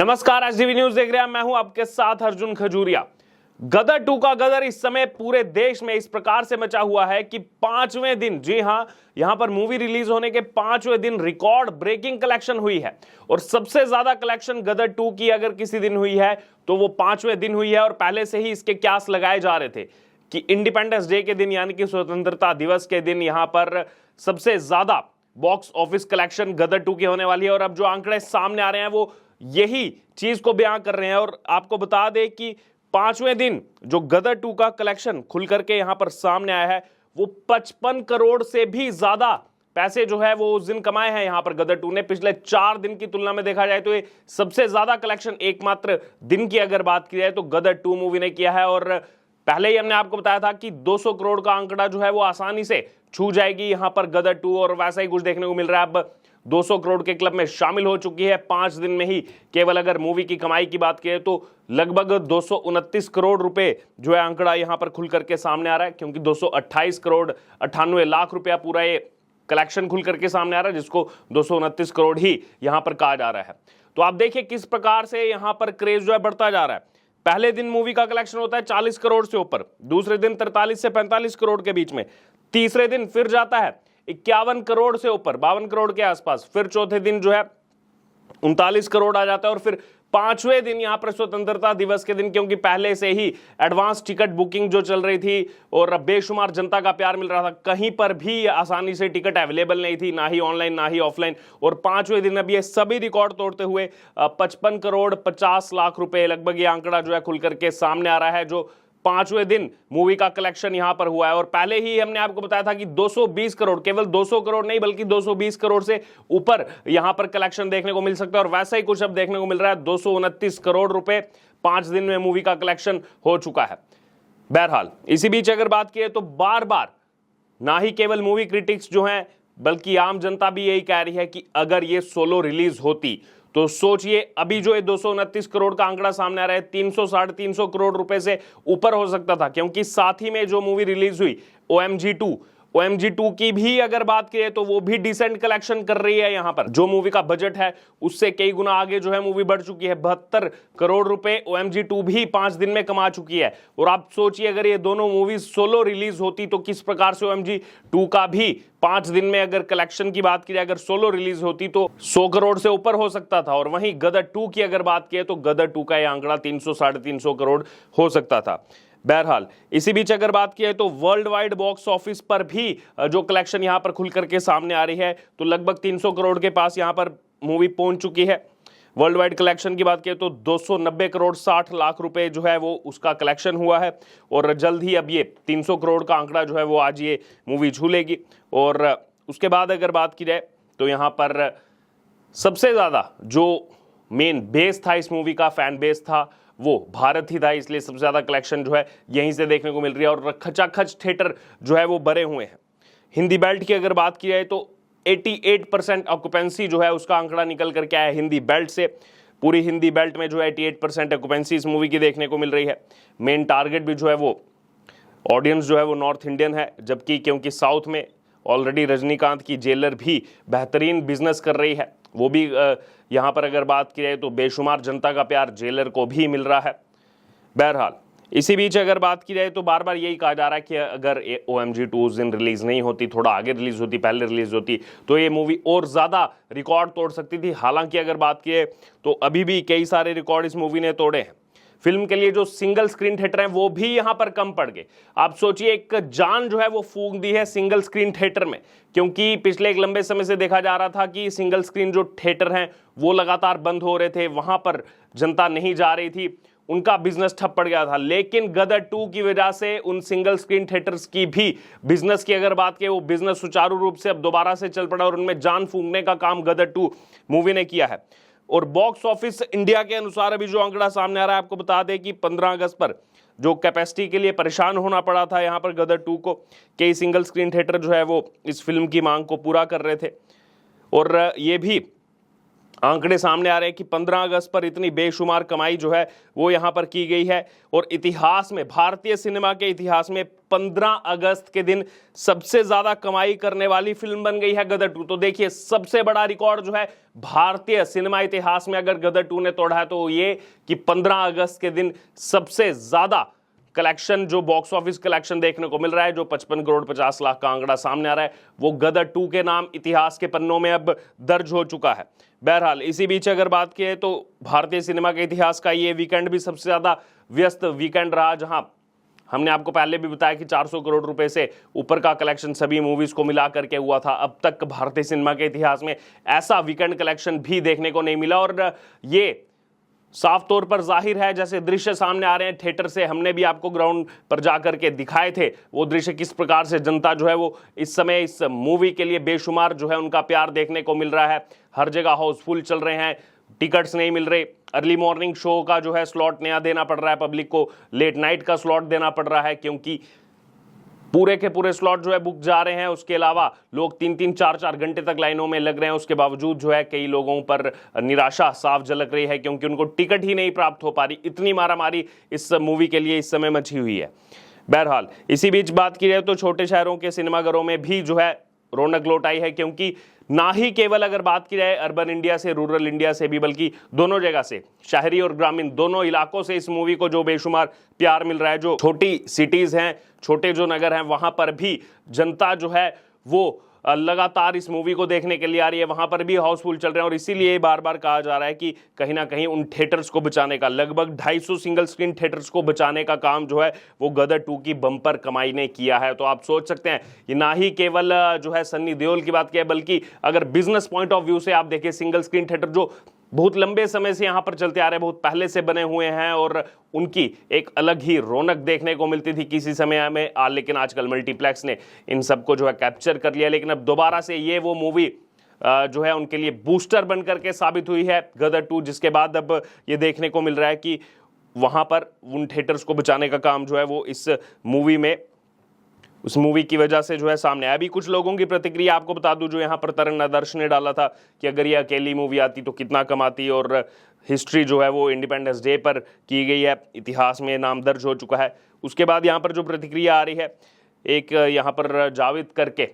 नमस्कार, SDV news देख रहे हैं। मैं हूं आपके साथ अर्जुन खजूरिया। गदर 2 का गदर इस समय पूरे देश में इस प्रकार से मचा हुआ है कि 5वें दिन, जी हां, यहां पर मूवी रिलीज होने के 5वें दिन रिकॉर्ड ब्रेकिंग कलेक्शन हुई है। और सबसे ज्यादा कलेक्शन गदर 2 की अगर किसी दिन हुई है तो वो 5वें दिन हुई है। और पहले से ही इसके क्यास लगाए जा रहे थे कि इंडिपेंडेंस डे के दिन, यानी कि स्वतंत्रता दिवस के दिन, यहां पर सबसे ज्यादा बॉक्स ऑफिस कलेक्शन गदर 2 की होने वाली है। और अब जो आंकड़े सामने आ रहे हैं वो यही चीज को बयां कर रहे हैं। और आपको बता दें कि 5वें दिन जो गदर 2 का कलेक्शन खुल करके यहां पर सामने आया है, वो 55 करोड़ से भी ज्यादा पैसे जो है वो उस दिन कमाए हैं यहां पर गदर 2 ने। पिछले 4 दिन की तुलना में देखा जाए तो ये सबसे ज्यादा कलेक्शन एकमात्र दिन की अगर बात की जाए तो गदर 2 मूवी ने किया है। और पहले ही हमने आपको बताया था कि 200 करोड़ का आंकड़ा जो है वो आसानी से छू जाएगी यहां पर गदर 2, और वैसा ही कुछ देखने को मिल रहा है। अब 200 करोड़ के क्लब में शामिल हो चुकी है 5 दिन में ही। केवल अगर मूवी की कमाई की बात करें तो लगभग 229 करोड़ रुपए जो है आंकड़ा यहां पर खुल करके सामने आ रहा है, क्योंकि 228 करोड़ 98 लाख रुपया पूरा ये कलेक्शन खुल करके सामने आ रहा है, जिसको 229 करोड़ ही यहां पर कहा जा रहा है। तो आप देखिए किस प्रकार से यहां पर क्रेज जो है बढ़ता जा रहा है। पहले दिन मूवी का कलेक्शन होता है 40 करोड़ से ऊपर, दूसरे दिन 43 से 45 करोड़ के बीच में, तीसरे दिन फिर जाता है 51 करोड़ से ऊपर, 52 करोड़ के आसपास, फिर चौथे दिन जो है 39 करोड़ आ जाता है। और फिर 5वें दिन यहां पर स्वतंत्रता दिवस के दिन, क्योंकि पहले से ही एडवांस टिकट बुकिंग जो चल रही थी और बेशुमार जनता का प्यार मिल रहा था, कहीं पर भी आसानी से टिकट अवेलेबल नहीं थी, ना ही ऑनलाइन ना ही ऑफलाइन। और 5वें दिन अब ये सभी रिकॉर्ड तोड़ते हुए 55 करोड़ 50 लाख रुपए लगभग ये आंकड़ा जो है खुल करके सामने आ रहा है, जो 5वें दिन मूवी का कलेक्शन यहां पर हुआ है। और पहले ही हमने आपको बताया था कि 220 करोड़, केवल 200 करोड़ नहीं बल्कि 220 करोड़ से ऊपर यहां पर कलेक्शन देखने को मिल सकता है। और वैसा ही कुछ अब देखने को मिल रहा है, 229 करोड़ रुपए 5 दिन में मूवी का कलेक्शन हो चुका है। बहरहाल इसी बीच अगर बात की तो बार बार ना ही केवल मूवी क्रिटिक्स जो हैं बल्कि आम जनता भी यही कह रही है कि अगर ये सोलो रिलीज होती तो सोचिए अभी जो ये 229 करोड़ का आंकड़ा सामने आ रहा है 300 साढ़े 300 करोड़ रुपए से ऊपर हो सकता था। क्योंकि साथ ही में जो मूवी रिलीज हुई OMG 2 की भी अगर बात करें तो वो भी डिसेंट कलेक्शन कर रही है। यहां पर जो मूवी का बजट है उससे कई गुना आगे जो है मूवी बढ़ चुकी है। 72 करोड़ रुपए OMG 2 भी 5 दिन में कमा चुकी है। और आप सोचिए अगर ये दोनों मूवीज सोलो रिलीज होती तो किस प्रकार से OMG 2 का भी 5 दिन में अगर कलेक्शन की बात की जाए, अगर सोलो रिलीज होती तो 100 करोड़ से ऊपर हो सकता था। और वहीं गदर 2 की अगर बात की तो गदर 2 का यह आंकड़ा 300 साढ़े 300 करोड़ हो सकता था। बहरहाल इसी बीच अगर बात की तो वर्ल्ड वाइड बॉक्स ऑफिस पर भी जो कलेक्शन यहां पर खुल करके सामने आ रही है, तो लगभग 300 करोड़ के पास यहां पर मूवी पहुंच चुकी है। वर्ल्ड वाइड कलेक्शन की बात करें तो 290 करोड़ 60 लाख रुपए जो है वो उसका कलेक्शन हुआ है। और जल्द ही अब ये 300 करोड़ का आंकड़ा जो है वो आज ये मूवी छू लेगी। और उसके बाद अगर बात की जाए तो यहाँ पर सबसे ज़्यादा जो मेन बेस था इस मूवी का, फैन बेस था, वो भारत ही था, इसलिए सबसे ज़्यादा कलेक्शन जो है यहीं से देखने को मिल रही है। और खचाखच थिएटर जो है वो भरे हुए हैं। हिंदी बेल्ट की अगर बात की जाए तो 88% ऑक्यूपेंसी जो है उसका आंकड़ा निकल करके आया हिंदी बेल्ट से। पूरी हिंदी बेल्ट में जो है 88% ऑक्यूपेंसी इस मूवी की देखने को मिल रही है। मेन टारगेट भी जो है वो ऑडियंस जो है वो नॉर्थ इंडियन है, जबकि क्योंकि साउथ में ऑलरेडी रजनीकांत की जेलर भी बेहतरीन बिजनेस कर रही है, वो भी यहाँ पर अगर बात की जाए तो बेशुमार जनता का प्यार जेलर को भी मिल रहा है। बहरहाल इसी बीच अगर बात की जाए तो बार बार यही कहा जा रहा है कि अगर OMG 2 उस दिन रिलीज नहीं होती, थोड़ा आगे रिलीज होती, पहले रिलीज होती, तो ये मूवी और ज़्यादा रिकॉर्ड तोड़ सकती थी। हालांकि अगर बात की तो अभी भी कई सारे रिकॉर्ड इस मूवी ने तोड़े हैं। फिल्म के लिए जो सिंगल स्क्रीन थिएटर हैं वो भी यहां पर कम पड़ गए। आप सोचिए एक जान जो है वो फूंक दी है सिंगल स्क्रीन थिएटर में, क्योंकि पिछले एक लंबे समय से देखा जा रहा था कि सिंगल स्क्रीन जो थिएटर हैं वो लगातार बंद हो रहे थे, वहां पर जनता नहीं जा रही थी, उनका बिजनेस ठप पड़ गया था। लेकिन गदर 2 की वजह से उन सिंगल स्क्रीन थिएटर्स की भी बिजनेस की अगर बात करें, वो बिजनेस सुचारू रूप से अब दोबारा से चल पड़ा और उनमें जान फूंकने का काम गदर 2 मूवी ने किया है। और बॉक्स ऑफिस इंडिया के अनुसार अभी जो आंकड़ा सामने आ रहा है, आपको बता दें कि 15 अगस्त पर जो कैपेसिटी के लिए परेशान होना पड़ा था यहाँ पर गदर 2 को, कई सिंगल स्क्रीन थिएटर जो है वो इस फिल्म की मांग को पूरा कर रहे थे। और ये भी आंकड़े सामने आ रहे हैं कि 15 अगस्त पर इतनी बेशुमार कमाई जो है वो यहां पर की गई है। और इतिहास में, भारतीय सिनेमा के इतिहास में 15 अगस्त के दिन सबसे ज्यादा कमाई करने वाली फिल्म बन गई है गदर 2। तो देखिए, सबसे बड़ा रिकॉर्ड जो है भारतीय सिनेमा इतिहास में अगर गदर 2 ने तोड़ा है तो ये कि 15 अगस्त के दिन सबसे ज्यादा कलेक्शन, जो बॉक्स ऑफिस कलेक्शन देखने को मिल रहा है, जो 55 करोड़ 50 लाख का आंकड़ा सामने आ रहा है, वो गदर 2 के नाम इतिहास के पन्नों में अब दर्ज हो चुका है। बहरहाल, इसी बीच अगर बात की तो भारतीय सिनेमा के इतिहास का ये वीकेंड भी सबसे ज्यादा व्यस्त वीकेंड रहा, जहां हमने आपको पहले भी बताया कि 400 करोड़ रुपए से ऊपर का कलेक्शन सभी मूवीज को मिला करके हुआ था। अब तक भारतीय सिनेमा के इतिहास में ऐसा वीकेंड कलेक्शन भी देखने को नहीं मिला। और ये साफ तौर पर जाहिर है, जैसे दृश्य सामने आ रहे हैं थिएटर से, हमने भी आपको ग्राउंड पर जाकर के दिखाए थे वो दृश्य, किस प्रकार से जनता जो है वो इस समय इस मूवी के लिए बेशुमार जो है उनका प्यार देखने को मिल रहा है। हर जगह हाउसफुल चल रहे हैं, टिकट्स नहीं मिल रहे, अर्ली मॉर्निंग शो का जो है स्लॉट नया देना पड़ रहा है पब्लिक को, लेट नाइट का स्लॉट देना पड़ रहा है क्योंकि पूरे के पूरे स्लॉट जो है बुक जा रहे हैं। उसके अलावा लोग 3-3 4-4 घंटे तक लाइनों में लग रहे हैं। उसके बावजूद जो है कई लोगों पर निराशा साफ झलक रही है क्योंकि उनको टिकट ही नहीं प्राप्त हो पा रही। इतनी मारामारी इस मूवी के लिए इस समय मची हुई है। बहरहाल, इसी बीच बात की जाए तो छोटे शहरों के सिनेमाघरों में भी जो है रौनक लौट आई है, क्योंकि ना ही केवल अगर बात की जाए अर्बन इंडिया से, रूरल इंडिया से भी, बल्कि दोनों जगह से, शहरी और ग्रामीण दोनों इलाकों से इस मूवी को जो बेशुमार प्यार मिल रहा है। जो छोटी सिटीज हैं, छोटे जो नगर हैं, वहां पर भी जनता जो है वो लगातार इस मूवी को देखने के लिए आ रही है। वहां पर भी हाउसफुल चल रहे हैं और इसीलिए बार बार कहा जा रहा है कि कहीं ना कहीं उन थिएटर्स को बचाने का, लगभग 250 सिंगल स्क्रीन थिएटर्स को बचाने का काम जो है वो गदर 2 की बम्पर कमाई ने किया है। तो आप सोच सकते हैं, ये ना ही केवल जो है सन्नी देओल की बात की है, बल्कि अगर बिजनेस पॉइंट ऑफ व्यू से आप देखिए, सिंगल स्क्रीन थिएटर जो बहुत लंबे समय से यहां पर चलते आ रहे हैं, बहुत पहले से बने हुए हैं और उनकी एक अलग ही रौनक देखने को मिलती थी किसी समय में, लेकिन आजकल मल्टीप्लेक्स ने इन सबको जो है कैप्चर कर लिया। लेकिन अब दोबारा से ये वो मूवी जो है उनके लिए बूस्टर बनकर के साबित हुई है गदर 2, जिसके बाद अब ये देखने को मिल रहा है कि वहां पर उन थिएटर्स को बचाने का काम जो है वो इस मूवी में, उस मूवी की वजह से जो है सामने आया। अभी कुछ लोगों की प्रतिक्रिया आपको बता दूं, जो यहाँ पर तरंग आदर्श ने डाला था कि अगर ये अकेली मूवी आती तो कितना कमाती, और हिस्ट्री जो है वो इंडिपेंडेंस डे पर की गई है, इतिहास में नाम दर्ज हो चुका है। उसके बाद यहाँ पर जो प्रतिक्रिया आ रही है, एक यहाँ पर जावेद करके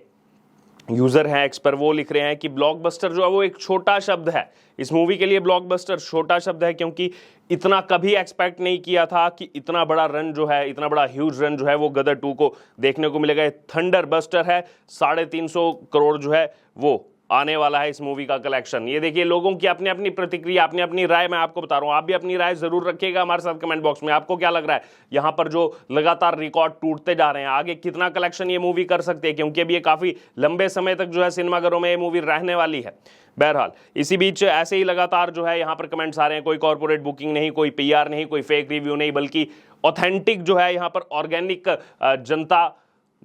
यूजर हैं एक्स पर, वो लिख रहे हैं कि ब्लॉकबस्टर जो है वो एक छोटा शब्द है। इस मूवी के लिए ब्लॉकबस्टर छोटा शब्द है क्योंकि इतना कभी एक्सपेक्ट नहीं किया था कि इतना बड़ा रन जो है, इतना बड़ा ह्यूज रन जो है वो गदर 2 को देखने को मिलेगा। थंडर बस्टर है, 350 करोड़ जो है वो आने वाला है इस मूवी का कलेक्शन। ये देखिए, लोगों की अपनी अपनी प्रतिक्रिया, अपनी अपनी राय मैं आपको बता रहा हूं। आप भी अपनी राय जरूर रखिएगा हमारे साथ कमेंट बॉक्स में। आपको क्या लग रहा है, यहां पर जो लगातार रिकॉर्ड टूटते जा रहे हैं, आगे कितना कलेक्शन ये मूवी कर सकती है, क्योंकि अब ये काफी लंबे समय तक जो है सिनेमाघरों में ये मूवी रहने वाली है। बहरहाल, इसी बीच ऐसे ही लगातार जो है यहाँ पर कमेंट्स आ रहे हैं, कोई कॉर्पोरेट बुकिंग नहीं, कोई PR नहीं, कोई फेक रिव्यू नहीं, बल्कि ऑथेंटिक जो है यहाँ पर ऑर्गेनिक जनता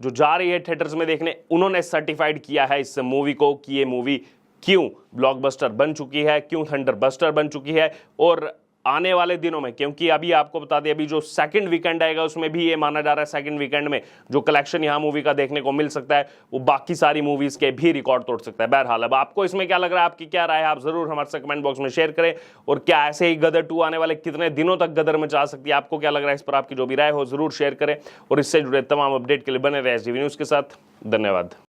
जो जा रही है थिएटर्स में देखने, उन्होंने सर्टिफाइड किया है इस मूवी को कि ये मूवी क्यों ब्लॉकबस्टर बन चुकी है, क्यों थंडर बस्टर बन चुकी है। और आने वाले दिनों में, क्योंकि अभी आपको बता दें, अभी जो सेकंड वीकेंड आएगा उसमें भी ये माना जा रहा है सेकंड वीकेंड में जो कलेक्शन यहाँ मूवी का देखने को मिल सकता है वो बाकी सारी मूवीज के भी रिकॉर्ड तोड़ सकता है। बहरहाल, अब आपको इसमें क्या लग रहा है, आपकी क्या राय है, आप जरूर हमारे साथ कमेंट बॉक्स में शेयर करें। और क्या ऐसे ही गदर 2 आने वाले कितने दिनों तक गदर मचा सकती है, आपको क्या लग रहा है, इस पर आपकी जो भी राय हो जरूर शेयर करें। और इससे जुड़े तमाम अपडेट के लिए बने रहे SDV न्यूज के साथ। धन्यवाद।